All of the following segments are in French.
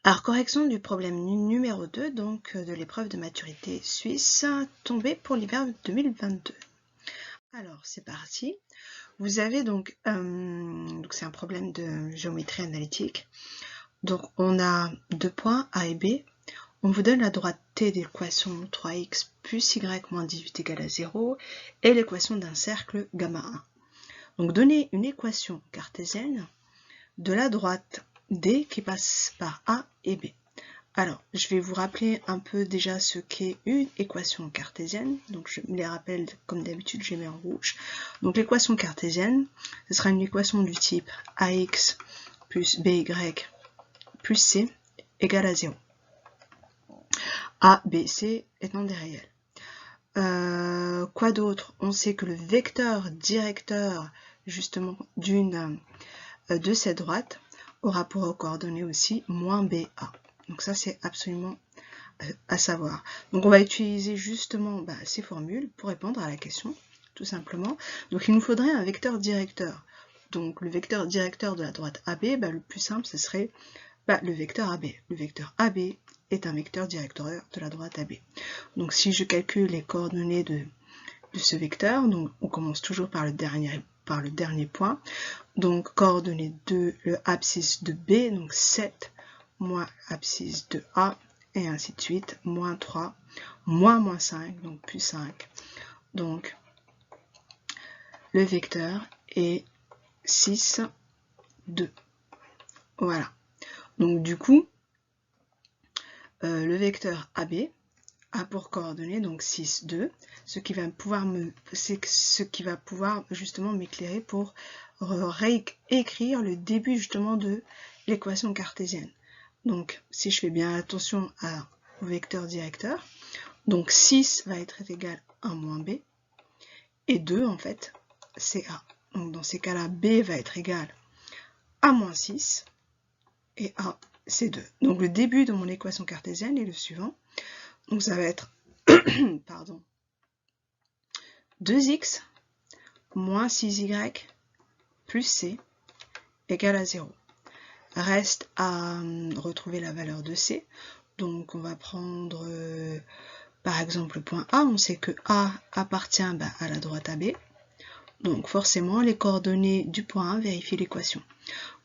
Alors, correction du problème numéro 2, donc de l'épreuve de maturité suisse, tombée pour l'hiver 2022. Alors, c'est parti. Vous avez donc c'est un problème de géométrie analytique. Donc, on a deux points A et B. On vous donne la droite T d'équation 3x plus y moins 18 égale à 0 et l'équation d'un cercle gamma 1. Donc, donnez une équation cartésienne de la droite D qui passe par A et B. Alors, je vais vous rappeler un peu déjà ce qu'est une équation cartésienne. Donc, je me les rappelle comme d'habitude, je les mets en rouge. Donc, l'équation cartésienne, ce sera une équation du type AX plus BY plus C égale à 0. A, B, C étant des réels. Quoi d'autre? On sait que le vecteur directeur justement de cette droite aura pour coordonnée aussi moins BA. Donc ça, c'est absolument à savoir. Donc on va utiliser justement ces formules pour répondre à la question, tout simplement. Donc il nous faudrait un vecteur directeur. Donc le vecteur directeur de la droite AB, le plus simple, ce serait le vecteur AB. Le vecteur AB est un vecteur directeur de la droite AB. Donc si je calcule les coordonnées de ce vecteur, donc on commence toujours par le dernier point. Donc coordonnées de l'abscisse de B, donc 7 moins abscisse de A, et ainsi de suite, moins 3, moins 5, donc plus 5. Donc le vecteur est 6, 2. Voilà. Donc du coup, le vecteur AB a pour coordonnées donc 6, 2, ce qui va pouvoir justement m'éclairer pour réécrire le début justement de l'équation cartésienne. Donc si je fais bien attention au vecteur directeur, donc 6 va être égal à moins B, et 2 en fait c'est A. Donc dans ces cas-là, B va être égal à moins 6, et A c'est 2. Donc le début de mon équation cartésienne est le suivant. Donc ça va être pardon, 2x moins 6y plus c égale à 0. Reste à retrouver la valeur de c. Donc on va prendre par exemple le point A. On sait que A appartient à la droite AB. Donc forcément les coordonnées du point A vérifient l'équation.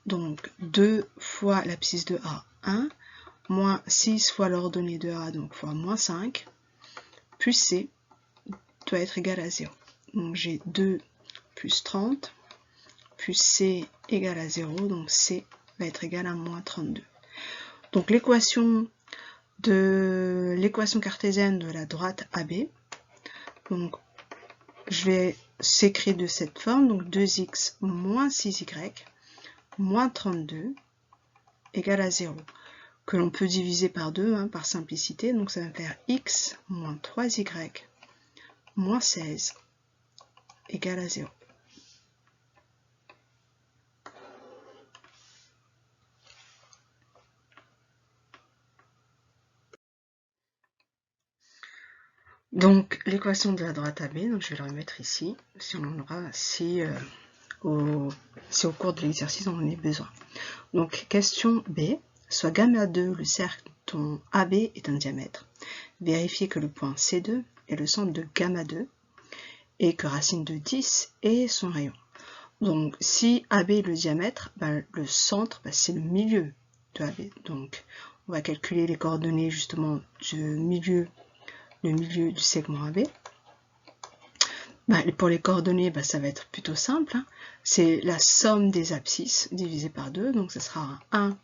Donc 2 fois l'abscisse de A, 1, moins 6 fois l'ordonnée de A, donc fois moins 5, plus C doit être égal à 0. Donc j'ai 2 plus 30, plus C égale à 0, donc C va être égal à moins 32. Donc l'équation cartésienne de la droite AB, donc je vais s'écrire de cette forme, donc 2x moins 6y moins 32 égale à 0, que l'on peut diviser par 2 par simplicité, donc ça va faire x moins 3y moins 16 égale à 0. Donc l'équation de la droite AB, donc je vais le remettre ici, si on en aura, si au cours de l'exercice on en a besoin. Donc question B, soit gamma 2 le cercle dont AB est un diamètre. Vérifiez que le point C2 est le centre de gamma 2 et que racine de 10 est son rayon. Donc si AB est le diamètre, le centre c'est le milieu de AB. Donc on va calculer les coordonnées justement du milieu du segment AB. Pour les coordonnées, ça va être plutôt simple. C'est la somme des abscisses divisée par 2. Donc ce sera 1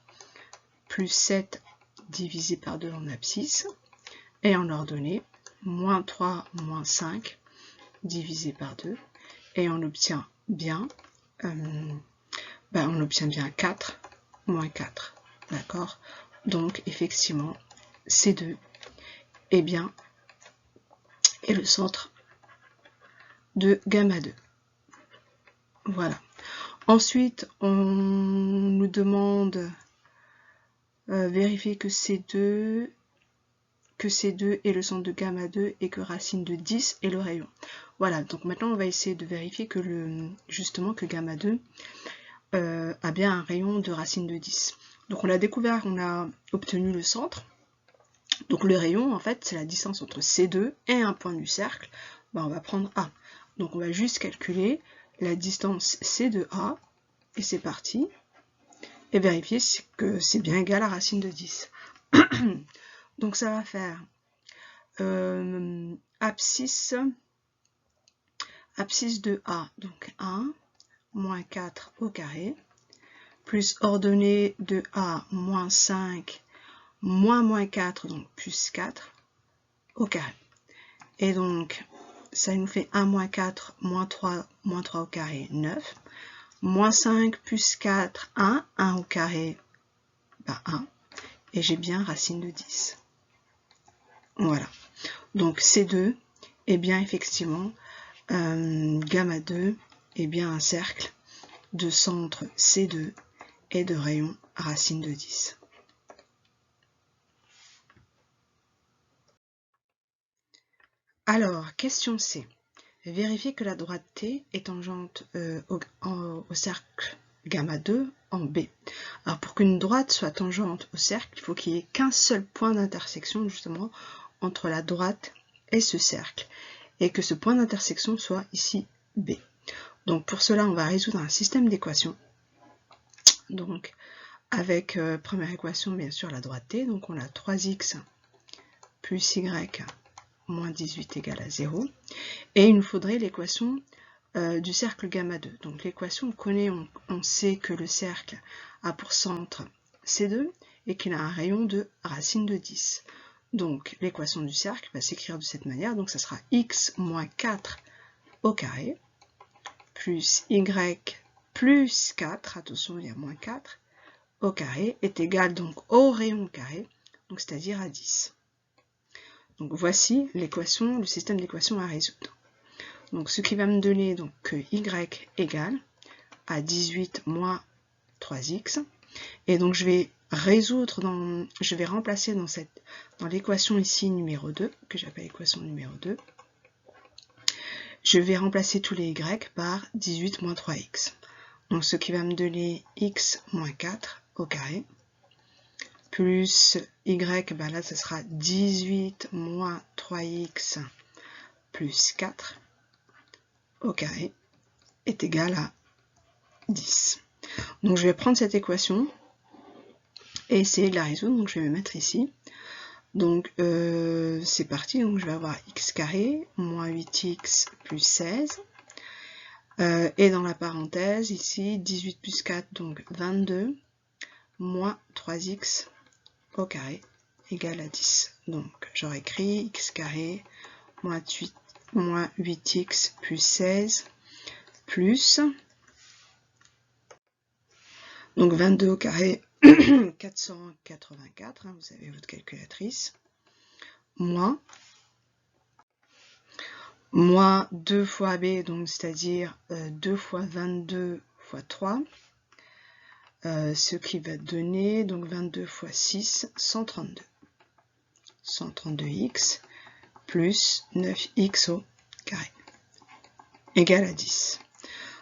plus 7 divisé par 2 en abscisse. Et en ordonnée, moins 3 moins 5 divisé par 2. Et on obtient bien, 4 moins 4. D'accord? Donc effectivement, C2 est bien et le centre de gamma 2. Voilà. Ensuite, on nous demande vérifier que C2 est le centre de gamma 2 et que racine de 10 est le rayon. Voilà, donc maintenant on va essayer de vérifier que gamma 2 a bien un rayon de racine de 10. Donc on a découvert, on a obtenu le centre. Donc le rayon, en fait, c'est la distance entre C2 et un point du cercle. Ben, on va prendre A. Donc on va juste calculer la distance C de A, et c'est parti. Et vérifier que c'est bien égal à racine de 10. Donc ça va faire abscisse de A, donc 1, moins 4 au carré, plus ordonnée de A, moins 5, moins 4, donc plus 4 au carré. Et donc, ça nous fait 1 moins 4, moins 3 au carré, 9. Moins 5 plus 4, 1 au carré, bah 1. Et j'ai bien racine de 10. Voilà. Donc C2 est bien effectivement gamma 2 est bien un cercle de centre C2 et de rayon racine de 10. Alors, question C. Vérifiez que la droite T est tangente au cercle gamma 2 en B. Alors, pour qu'une droite soit tangente au cercle, il faut qu'il n'y ait qu'un seul point d'intersection justement entre la droite et ce cercle, et que ce point d'intersection soit ici B. Donc pour cela, on va résoudre un système d'équations. Donc avec première équation, bien sûr, la droite T, donc on a 3x plus y moins 18 égale à 0. Et il nous faudrait l'équation du cercle gamma 2. Donc l'équation, on connaît, on sait que le cercle a pour centre C2 et qu'il a un rayon de racine de 10. Donc l'équation du cercle va s'écrire de cette manière. Donc ça sera x moins 4 au carré plus y plus 4, attention il y a moins 4, au carré est égal donc au rayon carré, donc c'est-à-dire à 10. Donc voici l'équation, le système d'équations à résoudre. Donc ce qui va me donner donc que y égale à 18 moins 3x. Et donc je vais résoudre, je vais remplacer dans l'équation ici numéro 2, que j'appelle équation numéro 2, je vais remplacer tous les y par 18 moins 3x. Donc ce qui va me donner x moins 4 au carré, plus y, ben là ce sera 18 moins 3x plus 4 au carré est égal à 10. Donc je vais prendre cette équation et essayer de la résoudre, donc je vais me mettre ici. Donc c'est parti, donc je vais avoir x carré moins 8x plus 16. Et dans la parenthèse, ici, 18 plus 4, donc 22, moins 3x au carré égale à 10. Donc j'aurais écrit x carré moins 8x plus 16 plus, donc 22 au carré, 484, vous avez votre calculatrice, moins 2 fois b, donc c'est-à-dire 2 fois 22 fois 3, ce qui va donner donc 22 fois 6, 132. 132x plus 9x au carré égale à 10.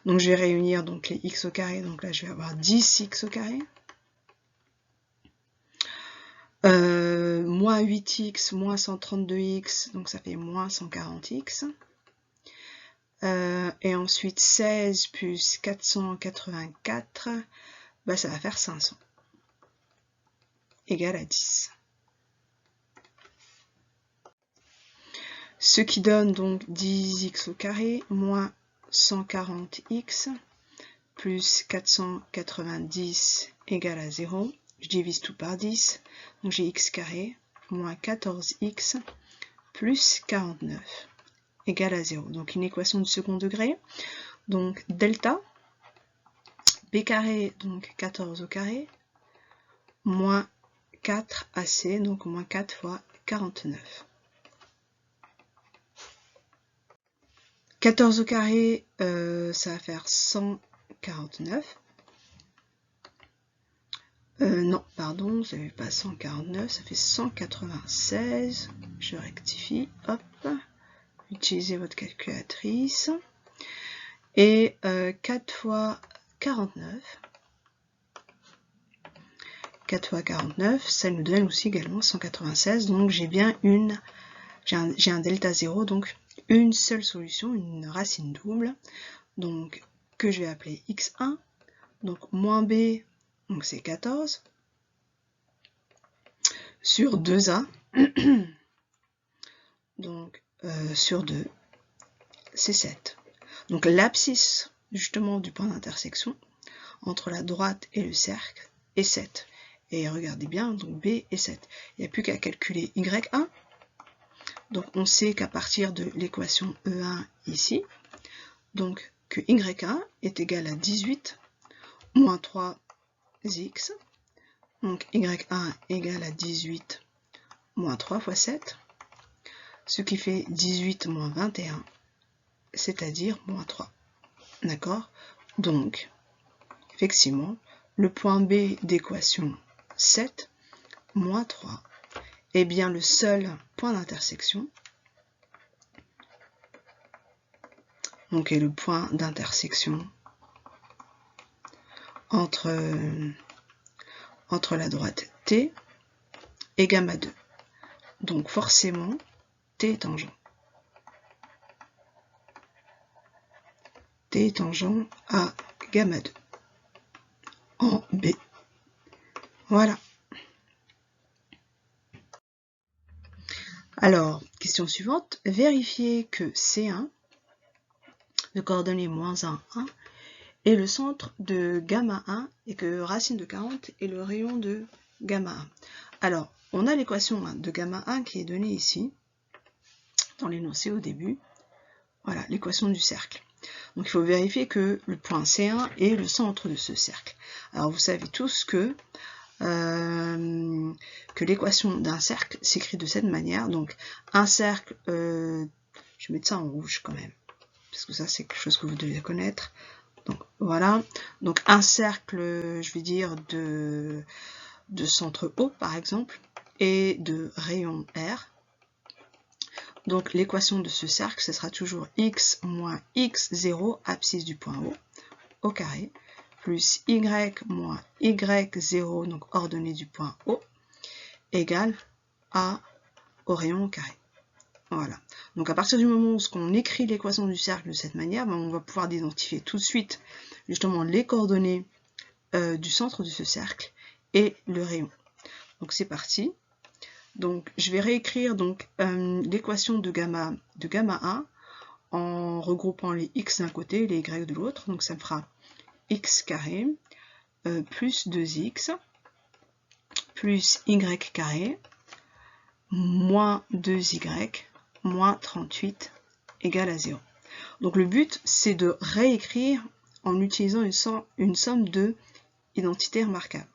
Donc je vais réunir donc les x au carré, donc là je vais avoir 10x au carré, moins 8x moins 132x, donc ça fait moins 140x. Et ensuite 16 plus 484, bah, ça va faire 500, égale à 10. Ce qui donne donc 10x au carré moins 140x plus 490 égale à 0. Je divise tout par 10, donc j'ai x carré moins 14x plus 49 égale à 0. Donc une équation de second degré. Donc delta, b carré, donc 14 au carré, moins 4ac, donc moins 4 fois 49. 14 au carré, ça va faire 149. Non, pardon, ça fait pas 149, ça fait 196. Je rectifie, hop. Utilisez votre calculatrice. Et 4 fois 49 4 fois 49, ça nous donne aussi également 196. Donc j'ai bien j'ai un delta 0, donc une seule solution, une racine double, donc que je vais appeler x1, donc moins b, donc c'est 14, sur 2a, donc sur 2, c'est 7. Donc l'abscisse justement du point d'intersection entre la droite et le cercle est 7. Et regardez bien, donc B est 7. Il n'y a plus qu'à calculer Y1. Donc on sait qu'à partir de l'équation E1 ici, donc que Y1 est égal à 18 moins 3x. Donc Y1 égale à 18 moins 3 fois 7, ce qui fait 18 moins 21, c'est-à-dire moins 3. D'accord? Donc, effectivement, le point B d'équation 7 moins 3 est bien le seul point d'intersection, donc est le point d'intersection entre la droite T et gamma 2. Donc forcément, T est tangent. T est tangent à gamma 2 en B. Voilà. Alors, question suivante, vérifiez que C1, de coordonnées moins 1, 1, est le centre de gamma 1 et que racine de 40 est le rayon de gamma 1. Alors, on a l'équation de gamma 1 qui est donnée ici, dans l'énoncé au début. Voilà, l'équation du cercle. Donc il faut vérifier que le point C1 est le centre de ce cercle. Alors vous savez tous que l'équation d'un cercle s'écrit de cette manière. Donc un cercle, je vais mettre ça en rouge quand même, parce que ça c'est quelque chose que vous devez connaître. Donc voilà, donc un cercle, je vais dire de centre O par exemple, et de rayon R. Donc l'équation de ce cercle, ce sera toujours x moins x0, abscisse du point O, au carré, plus y moins y0, donc ordonnée du point O, égale a au rayon au carré. Voilà. Donc à partir du moment où on écrit l'équation du cercle de cette manière, on va pouvoir identifier tout de suite justement les coordonnées du centre de ce cercle et le rayon. Donc c'est parti. Donc je vais réécrire donc l'équation de gamma 1 en regroupant les x d'un côté et les y de l'autre. Donc ça me fera x carré plus 2x plus y carré moins 2y moins 38 égale à 0. Donc le but, c'est de réécrire en utilisant une somme de identités remarquables.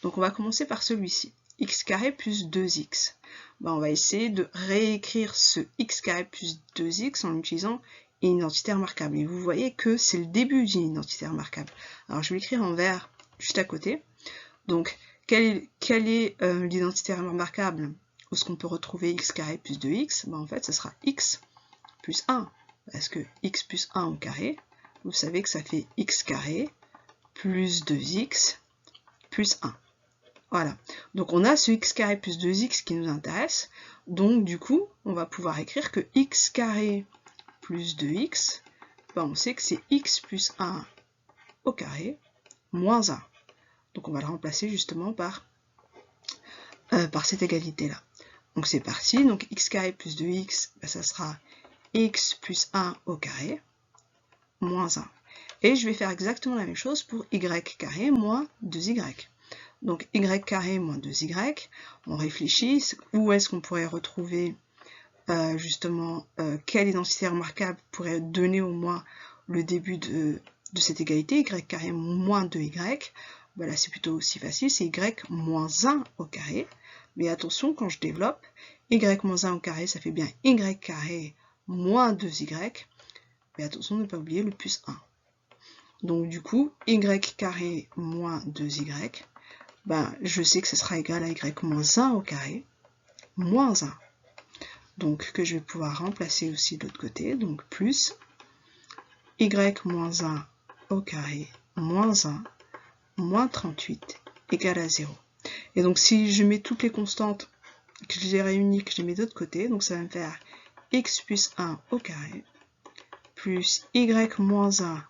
Donc on va commencer par celui-ci, x carré plus 2x. Ben, on va essayer de réécrire ce x carré plus 2x en utilisant une identité remarquable. Et vous voyez que c'est le début d'une identité remarquable. Alors je vais l'écrire en vert juste à côté. Donc quelle est l'identité remarquable où est-ce qu'on peut retrouver x carré plus 2x? Ben, en fait, ce sera x plus 1. Parce que x plus 1 au carré, vous savez que ça fait x carré plus 2x plus 1. Voilà, donc on a ce x carré plus 2x qui nous intéresse, donc du coup, on va pouvoir écrire que x carré plus 2x, ben on sait que c'est x plus 1 au carré moins 1. Donc on va le remplacer justement par cette égalité-là. Donc c'est parti, donc x carré plus 2x, ben ça sera x plus 1 au carré moins 1. Et je vais faire exactement la même chose pour y carré moins 2y. Donc y carré moins 2y, on réfléchit, où est-ce qu'on pourrait retrouver justement quelle identité remarquable pourrait donner au moins le début de cette égalité, y carré moins 2y, ben là c'est plutôt aussi facile, c'est y moins 1 au carré, mais attention quand je développe, y moins 1 au carré ça fait bien y carré moins 2y, mais attention de ne pas oublier le plus 1. Donc du coup, y carré moins 2y, ben, je sais que ce sera égal à y moins 1 au carré, moins 1. Donc, que je vais pouvoir remplacer aussi de l'autre côté, donc plus y moins 1 au carré, moins 1, moins 38, égale à 0. Et donc si je mets toutes les constantes, que je les réunis, que je les mets de l'autre côté, donc ça va me faire x plus 1 au carré plus y moins 1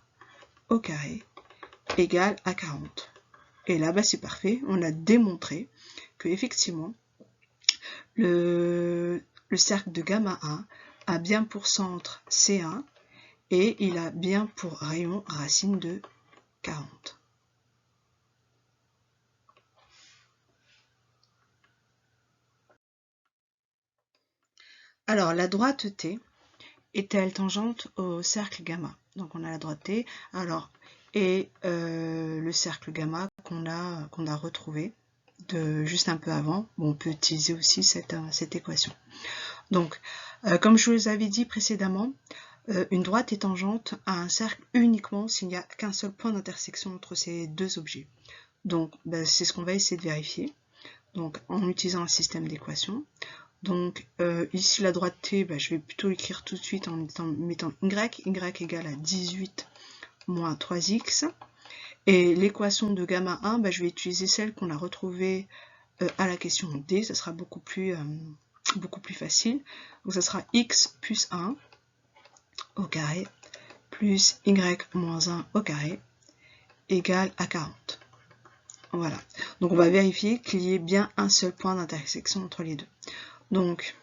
au carré égale à 40. Et là, bah, c'est parfait, on a démontré que effectivement le cercle de gamma 1 a bien pour centre C1 et il a bien pour rayon racine de 40. Alors, la droite T est-elle tangente au cercle gamma? Donc, on a la droite T, alors, et le cercle gamma qu'on a retrouvé juste un peu avant. Bon, on peut utiliser aussi cette équation. Donc, comme je vous avais dit précédemment, une droite est tangente à un cercle uniquement s'il n'y a qu'un seul point d'intersection entre ces deux objets. Donc, ben, c'est ce qu'on va essayer de vérifier, donc, en utilisant un système d'équations. Donc, ici, la droite T, ben, je vais plutôt l'écrire tout de suite en mettant y égale à 18 moins 3x. Et l'équation de gamma 1, ben, je vais utiliser celle qu'on a retrouvée à la question D, ça sera beaucoup plus facile. Donc, ça sera x plus 1 au carré plus y moins 1 au carré égale à 40. Voilà. Donc on va vérifier qu'il y ait bien un seul point d'intersection entre les deux. Donc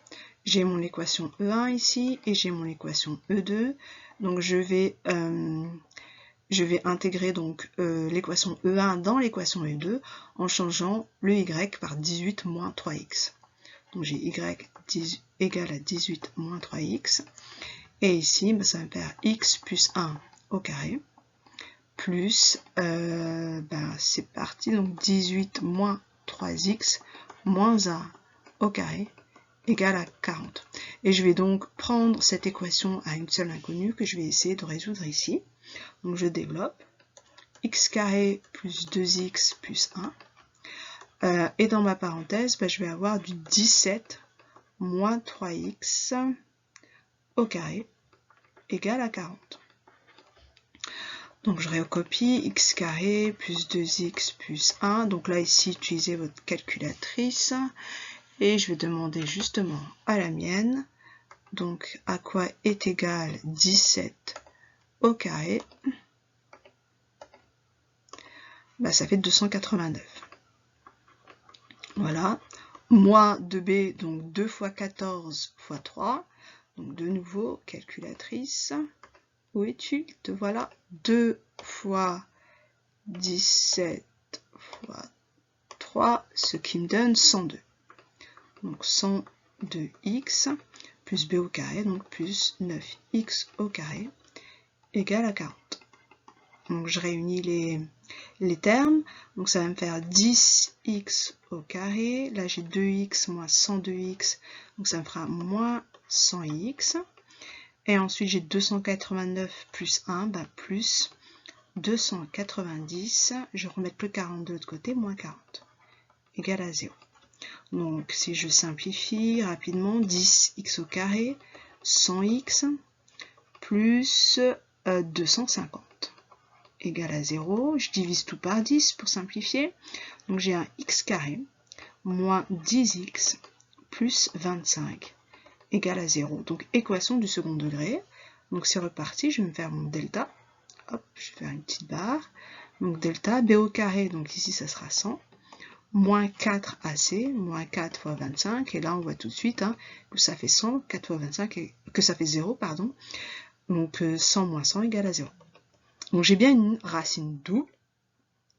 j'ai mon équation E1 ici et j'ai mon équation E2. Donc je vais intégrer donc l'équation E1 dans l'équation E2 en changeant le y par 18 moins 3x. Donc j'ai y égale à 18 moins 3x. Et ici, bah, ça va me faire x plus 1 au carré, plus, bah, c'est parti, donc 18 moins 3x moins 1 au carré égale à 40. Et je vais donc prendre cette équation à une seule inconnue que je vais essayer de résoudre ici. Donc je développe x carré plus 2x plus 1. Et dans ma parenthèse, bah, je vais avoir du 17 moins 3x au carré égale à 40. Donc je recopie x carré plus 2x plus 1. Donc là ici, utilisez votre calculatrice. Et je vais demander justement à la mienne. Donc à quoi est égal 17 au carré? Bah, ça fait 289. Voilà. Moins 2b, donc 2 fois 14 fois 3. Donc de nouveau, calculatrice. Où es-tu? Te voilà. 2 fois 17 fois 3, ce qui me donne 102. Donc 102x plus b au carré, donc plus 9x au carré, égale à 40. Donc je réunis les termes, donc ça va me faire 10x au carré, là j'ai 2x moins 102x, donc ça me fera moins 100x, et ensuite j'ai 289 plus 1, bah plus 290, je vais remettre le 40 de l'autre côté, moins 40, égale à 0. Donc si je simplifie rapidement, 10x au carré, 100x, plus 250, égale à 0. Je divise tout par 10 pour simplifier. Donc j'ai un x carré, moins 10x, plus 25, égale à 0. Donc équation du second degré. Donc c'est reparti, je vais me faire mon delta. Hop, je vais faire une petite barre. Donc delta, b au carré, donc ici ça sera 100. Moins 4ac, moins 4 fois 25, et là on voit tout de suite que ça fait 100, 4 fois 25, et que ça fait 0, pardon. Donc 100 moins 100 égale à 0. Donc j'ai bien une racine double,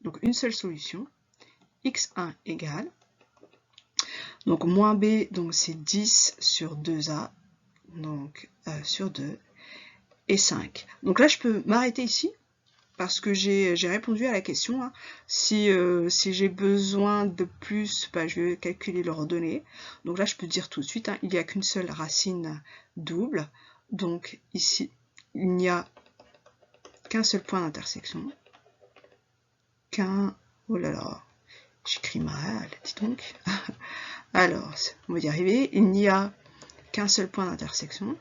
donc une seule solution, x1 égale, donc moins b, donc c'est 10 sur 2a, donc sur 2, et 5. Donc là je peux m'arrêter ici, parce que j'ai répondu à la question. Si j'ai besoin de plus, bah, je vais calculer l'ordonnée. Donc là, je peux dire tout de suite, il n'y a qu'une seule racine double. Donc ici, il n'y a qu'un seul point d'intersection. Oh là là, j'écris mal, dis donc. Alors, on va y arriver. Il n'y a qu'un seul point d'intersection.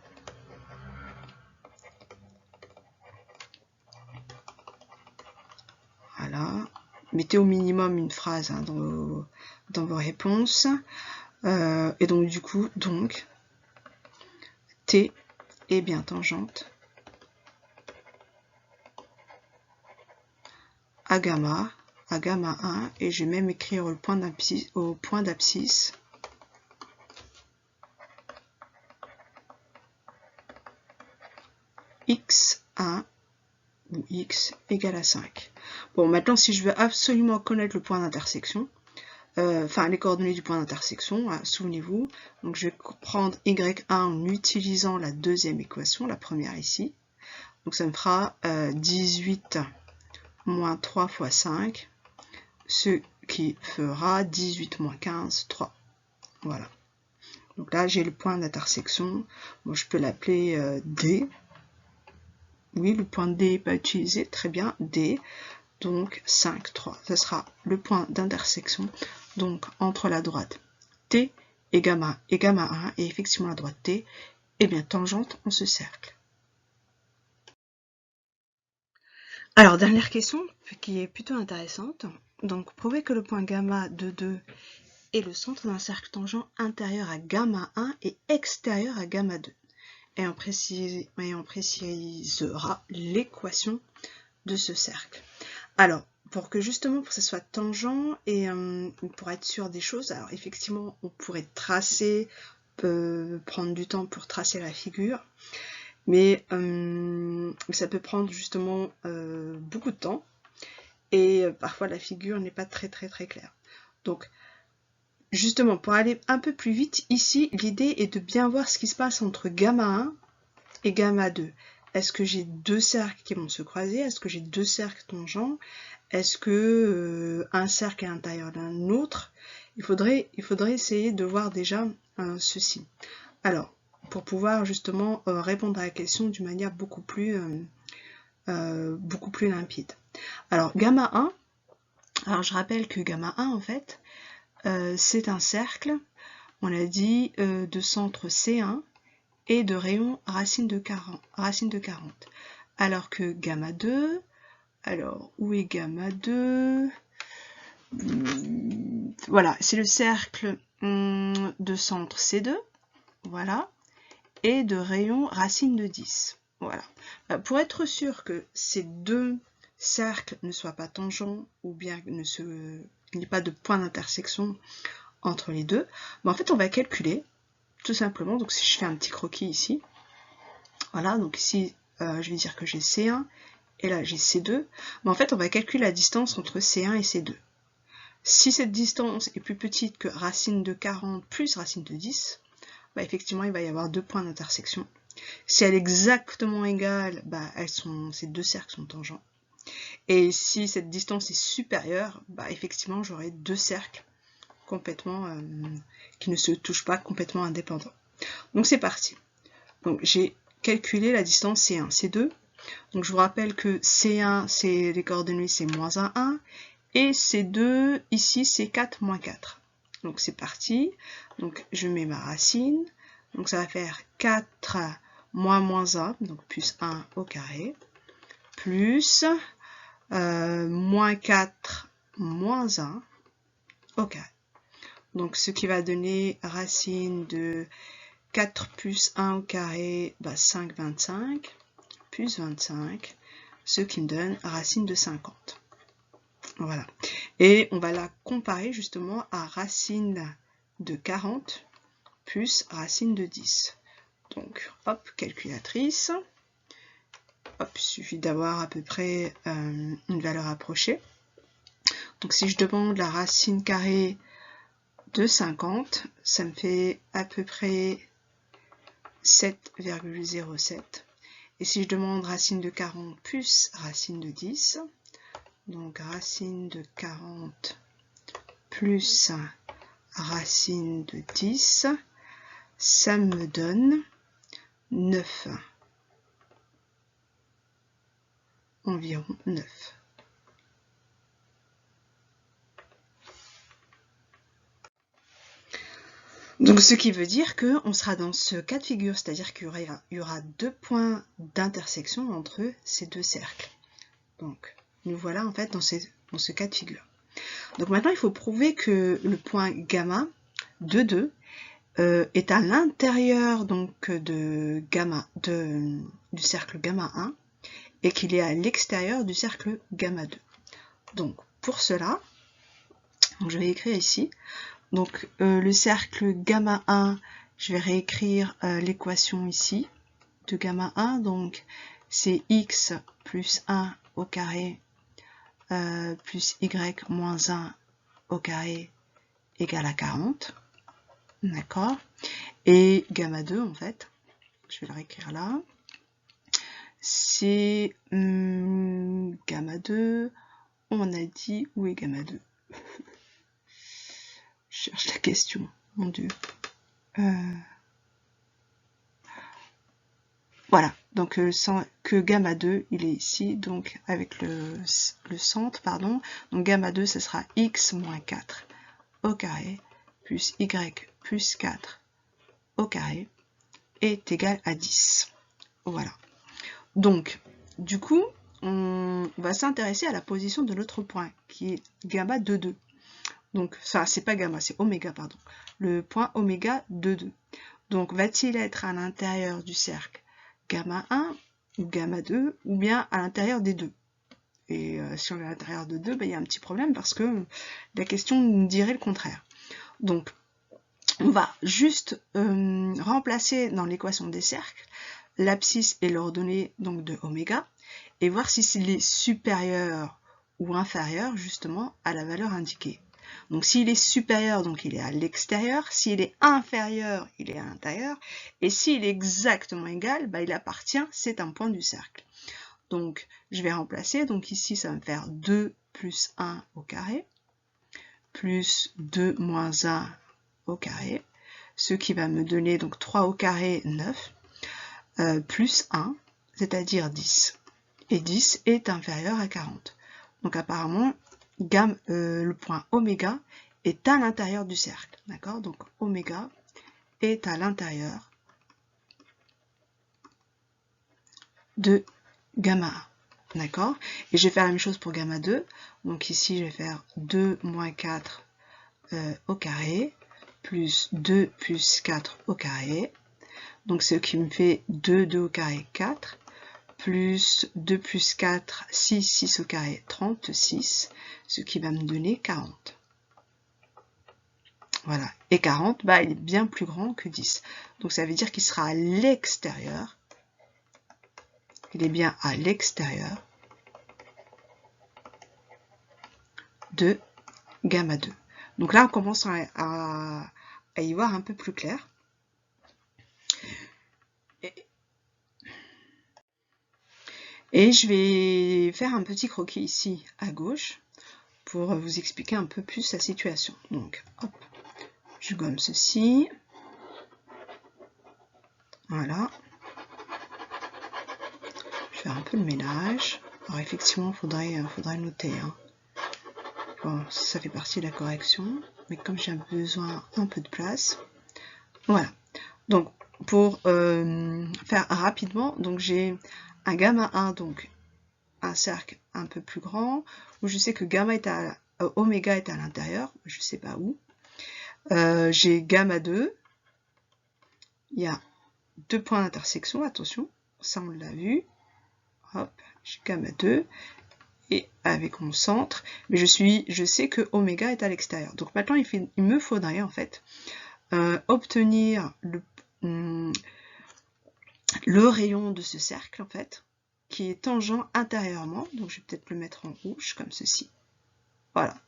Voilà. Mettez au minimum une phrase dans vos réponses. Et donc du coup, T est bien tangente à gamma 1, et je vais même écrire au point d'abscisse x1 ou x égale à 5. Bon, maintenant si je veux absolument connaître le point d'intersection, enfin les coordonnées du point d'intersection, souvenez-vous, donc je vais prendre y1 en utilisant la deuxième équation, la première ici, donc ça me fera 18 moins 3 fois 5, ce qui fera 18 moins 15, 3. Voilà. Donc là, j'ai le point d'intersection. Moi, je peux l'appeler D. Oui, le point D n'est pas utilisé. Très bien, D. Donc 5, 3. Ce sera le point d'intersection donc entre la droite T et gamma 1. Et effectivement, la droite T est bien tangente en ce cercle. Alors, dernière question qui est plutôt intéressante. Donc, prouvez que le point gamma de 2 est le centre d'un cercle tangent intérieur à gamma 1 et extérieur à gamma 2. Et on précisera l'équation de ce cercle. Alors, pour que ça soit tangent et pour être sûr des choses, alors effectivement, on pourrait tracer, prendre du temps pour tracer la figure, mais ça peut prendre justement beaucoup de temps et parfois la figure n'est pas très claire. Donc, justement, pour aller un peu plus vite, ici, l'idée est de bien voir ce qui se passe entre gamma 1 et gamma 2. Est-ce que j'ai deux cercles qui vont se croiser? Est-ce que j'ai deux cercles tangents? Est-ce que un cercle est à l'intérieur d'un autre? Il faudrait essayer de voir déjà ceci. Alors, pour pouvoir justement répondre à la question d'une manière beaucoup plus limpide. Alors, gamma 1, alors je rappelle que gamma 1, en fait, c'est un cercle, on l'a dit, de centre C1 et de rayon racine de 40. Alors que gamma 2, alors où est gamma 2? Voilà, c'est le cercle de centre C2, voilà, et de rayon racine de 10. Voilà. Pour être sûr que ces deux cercles ne soient pas tangents ou bien qu'il n'y ait pas de point d'intersection entre les deux, en fait on va calculer tout simplement. Donc si je fais un petit croquis ici, voilà, donc ici je vais dire que j'ai C1 et là j'ai C2, mais en fait on va calculer la distance entre C1 et C2. Si cette distance est plus petite que racine de 40 plus racine de 10, effectivement il va y avoir deux points d'intersection. Si elle est exactement égale, ces deux cercles sont tangents. Et si cette distance est supérieure, effectivement j'aurai deux cercles complètement qui ne se touchent pas, complètement indépendants. Donc c'est parti. Donc j'ai calculé la distance C1, C2. Donc je vous rappelle que C1, c'est les coordonnées, c'est moins 1, 1. Et C2, ici, c'est 4, moins 4. Donc c'est parti. Donc je mets ma racine. Donc ça va faire 4 moins 1, donc plus 1 au carré, plus moins 4 moins 1 au carré. Donc ce qui va donner racine de 4 plus 1 au carré, 5, 25, plus 25, ce qui me donne racine de 50. Voilà. Et on va la comparer justement à racine de 40 plus racine de 10. Donc, hop, calculatrice. Hop, il suffit d'avoir à peu près une valeur approchée. Donc, si je demande la racine carrée de 50, ça me fait à peu près 7,07. Et si je demande racine de 40 plus racine de 10, donc racine de 40 plus racine de 10, ça me donne 9. Environ 9. Donc ce qui veut dire qu'on sera dans ce cas de figure, c'est-à-dire qu'il y aura deux points d'intersection entre ces deux cercles. Donc nous voilà en fait dans ce cas de figure. Donc maintenant, il faut prouver que le point gamma de 2 est à l'intérieur donc de gamma du cercle gamma 1 et qu'il est à l'extérieur du cercle gamma 2. Donc pour cela, je vais écrire ici. Donc le cercle gamma 1, je vais réécrire l'équation ici de gamma 1. Donc c'est x plus 1 au carré plus y moins 1 au carré égale à 40. D'accord. Et gamma 2, en fait, je vais le réécrire là. C'est gamma 2. On a dit, où est gamma 2? Je cherche la question, mon Dieu. Voilà, donc que gamma 2, il est ici, donc avec le centre, pardon. Donc gamma 2, ce sera x moins 4 au carré plus y plus 4 au carré est égal à 10. Voilà. Donc, du coup, on va s'intéresser à la position de l'autre point, qui est gamma de 2. Donc, ça, c'est pas gamma, c'est oméga, pardon. Le point oméga de 2. Donc, va-t-il être à l'intérieur du cercle gamma 1 ou gamma 2, ou bien à l'intérieur des deux? Et si on est à l'intérieur de 2, ben, il y a un petit problème parce que la question nous dirait le contraire. Donc, on va juste remplacer dans l'équation des cercles l'abscisse et l'ordonnée donc de oméga et voir si s'il est supérieur ou inférieur justement à la valeur indiquée. Donc s'il est supérieur, donc il est à l'extérieur, s'il est inférieur, il est à l'intérieur, et s'il est exactement égal, bah, il appartient, c'est un point du cercle. Donc je vais remplacer, donc ici ça va me faire 2 plus 1 au carré, plus 2 moins 1 au carré, ce qui va me donner donc 3 au carré, 9, plus 1, c'est-à-dire 10. Et 10 est inférieur à 40. Donc apparemment, le point oméga est à l'intérieur du cercle. D'accord? Donc oméga est à l'intérieur de gamma 1. D'accord? Et je vais faire la même chose pour gamma 2. Donc ici, je vais faire 2 moins 4 au carré, plus 2 plus 4 au carré. Donc ce qui me fait 2, 2 au carré, 4. Plus 2 plus 4, 6, 6 au carré, 36, ce qui va me donner 40. Voilà, et 40, bah, il est bien plus grand que 10. Donc ça veut dire qu'il sera à l'extérieur. Il est bien à l'extérieur de gamma 2. Donc là, on commence à y voir un peu plus clair. Et je vais faire un petit croquis ici à gauche pour vous expliquer un peu plus la situation. Donc, hop, je gomme ceci. Voilà. Je vais faire un peu le ménage. Alors effectivement, faudrait noter. Hein. Bon, ça fait partie de la correction. Mais comme j'ai besoin un peu de place. Voilà. Donc, pour faire rapidement, donc j'ai un gamma 1, donc un cercle un peu plus grand, où je sais que gamma est oméga est à l'intérieur, je ne sais pas où. J'ai gamma 2, il y a deux points d'intersection, attention, ça on l'a vu. Hop, j'ai gamma 2, et avec mon centre, mais je sais que oméga est à l'extérieur. Donc maintenant, il me faudrait en fait obtenir le rayon de ce cercle en fait, qui est tangent intérieurement, donc je vais peut-être le mettre en rouge comme ceci. Voilà.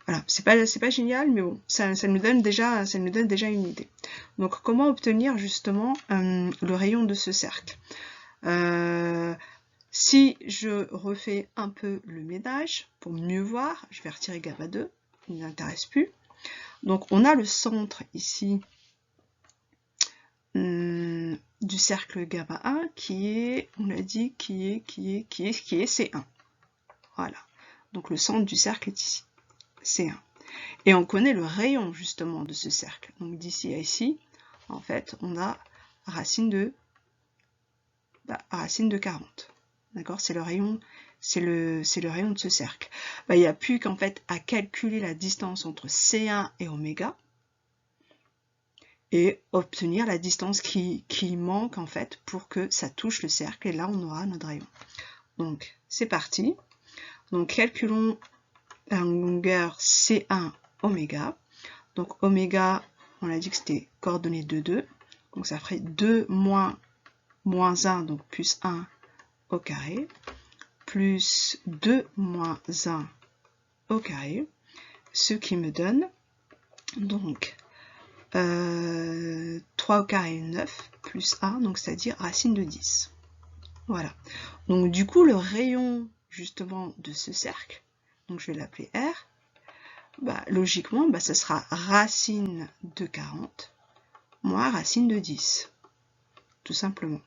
Voilà, c'est pas génial, mais bon, ça nous donne déjà une idée. Donc comment obtenir justement le rayon de ce cercle? Si je refais un peu le ménage pour mieux voir, je vais retirer gamma 2, il ne m'intéresse plus. Donc on a le centre ici du cercle gamma 1 qui est, on l'a dit, qui est C1. Voilà. Donc le centre du cercle est ici, C1. Et on connaît le rayon justement de ce cercle. Donc d'ici à ici, en fait, on a racine de 40. D'accord? C'est le rayon c'est le rayon de ce cercle. Bah, il n'y a plus qu'en fait à calculer la distance entre C1 et oméga et obtenir la distance qui manque en fait pour que ça touche le cercle, et là on aura notre rayon. Donc c'est parti. Donc calculons la longueur C1 oméga. Donc oméga, on a dit que c'était coordonnée de 2, donc ça ferait 2 moins 1, donc plus 1 au carré, plus 2 moins 1 au carré, ce qui me donne donc 3 au carré 9 plus 1, donc c'est-à-dire racine de 10. Voilà. Donc du coup, le rayon justement de ce cercle, donc je vais l'appeler R, bah, logiquement, bah, ce sera racine de 40 moins racine de 10. Tout simplement.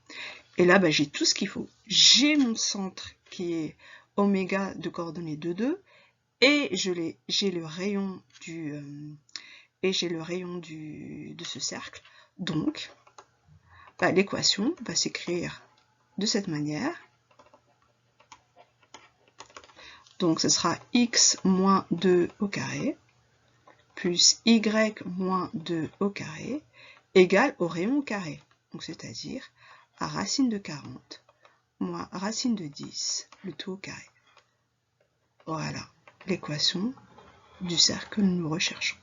Et là, bah, j'ai tout ce qu'il faut. J'ai mon centre qui est oméga de coordonnées de 2, et j'ai le rayon de ce cercle. Donc, bah, l'équation va s'écrire de cette manière. Donc, ce sera x moins 2 au carré plus y moins 2 au carré égale au rayon au carré. Donc, c'est-à-dire à racine de 40 moins racine de 10, le tout au carré. Voilà l'équation du cercle que nous recherchons.